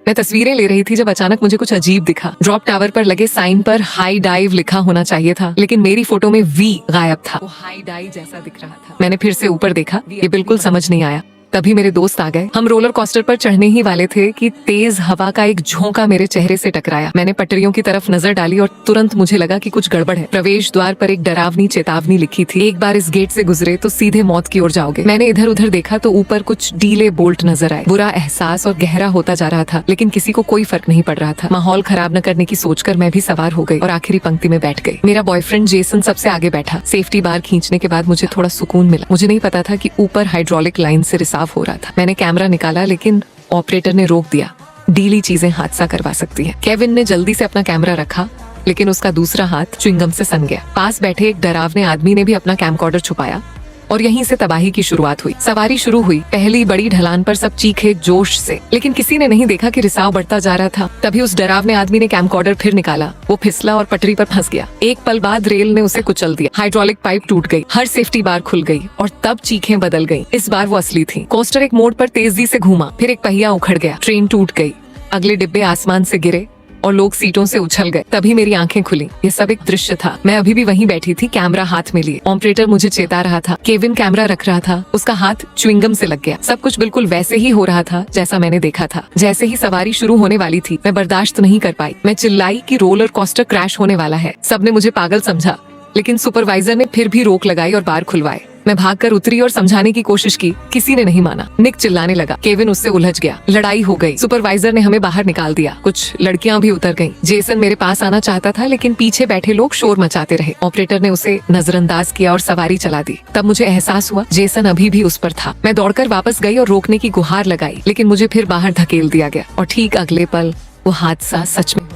मैं तस्वीरें ले रही थी जब अचानक मुझे कुछ अजीब दिखा। ड्रॉप टावर पर लगे साइन पर हाई डाइव लिखा होना चाहिए था, लेकिन मेरी फोटो में वी गायब था। वो हाई डाइव जैसा दिख रहा था। मैंने फिर से ऊपर देखा, ये बिल्कुल समझ नहीं आया। तभी मेरे दोस्त आ गए। हम रोलर कोस्टर पर चढ़ने ही वाले थे कि तेज हवा का एक झोंका मेरे चेहरे से टकराया। मैंने पटरियों की तरफ नजर डाली और तुरंत मुझे लगा कि कुछ गड़बड़ है। प्रवेश द्वार पर एक डरावनी चेतावनी लिखी थी, एक बार इस गेट से गुजरे तो सीधे मौत की ओर जाओगे। मैंने इधर उधर देखा तो ऊपर कुछ डीले बोल्ट नजर आए। बुरा एहसास और गहरा होता जा रहा था, लेकिन किसी को कोई फर्क नहीं पड़ रहा था। माहौल खराब न करने की सोचकर मैं भी सवार हो गई और आखिरी पंक्ति में बैठ गई। मेरा बॉयफ्रेंड जेसन सबसे आगे बैठा। सेफ्टी बार खींचने के बाद मुझे थोड़ा सुकून मिला। मुझे नहीं पता था कि ऊपर हाइड्रोलिक लाइन से रिसाव हो रहा था। मैंने कैमरा निकाला, लेकिन ऑपरेटर ने रोक दिया। डीली चीजें हादसा करवा सकती है। केविन ने जल्दी से अपना कैमरा रखा, लेकिन उसका दूसरा हाथ च्युइंगम से सन गया। पास बैठे एक डरावने आदमी ने भी अपना कैमकॉर्डर छुपाया और यहीं से तबाही की शुरुआत हुई। सवारी शुरू हुई। पहली बड़ी ढलान पर सब चीखे जोश से, लेकिन किसी ने नहीं देखा कि रिसाव बढ़ता जा रहा था। तभी उस डरावने आदमी ने कैमकॉर्डर फिर निकाला। वो फिसला और पटरी पर फंस गया। एक पल बाद रेल ने उसे कुचल दिया। हाइड्रोलिक पाइप टूट गई, हर सेफ्टी बार खुल गई और तब चीखें बदल गई। इस बार वो असली थी। कोस्टर एक मोड़ पर तेजी से घूमा, फिर एक पहिया उखड़ गया। ट्रेन टूट गई, अगले डिब्बे आसमान से गिरे और लोग सीटों से उछल गए। तभी मेरी आंखें खुली। ये सब एक दृश्य था। मैं अभी भी वहीं बैठी थी, कैमरा हाथ में लिए। ऑपरेटर मुझे चेता रहा था। केविन कैमरा रख रहा था, उसका हाथ च्युइंगम से लग गया। सब कुछ बिल्कुल वैसे ही हो रहा था जैसा मैंने देखा था। जैसे ही सवारी शुरू होने वाली थी, मैं बर्दाश्त नहीं कर पाई। मैं चिल्लाई कि रोलर कोस्टर क्रैश होने वाला है। सबने मुझे पागल समझा, लेकिन सुपरवाइजर ने फिर भी रोक लगाई और बार खुलवाए। मैं भागकर उतरी और समझाने की कोशिश की, किसी ने नहीं माना। निक चिल्लाने लगा। केविन उससे उलझ गया। लड़ाई हो गई। सुपरवाइजर ने हमें बाहर निकाल दिया। कुछ लड़कियां भी उतर गईं। जेसन मेरे पास आना चाहता था, लेकिन पीछे बैठे लोग शोर मचाते रहे। ऑपरेटर ने उसे नजरअंदाज किया और सवारी चला दी। तब मुझे एहसास हुआ जेसन अभी भी उस पर था। मैं दौड़कर वापस गई और रोकने की गुहार लगाई, लेकिन मुझे फिर बाहर धकेल दिया गया और ठीक अगले पल वो हादसा सच में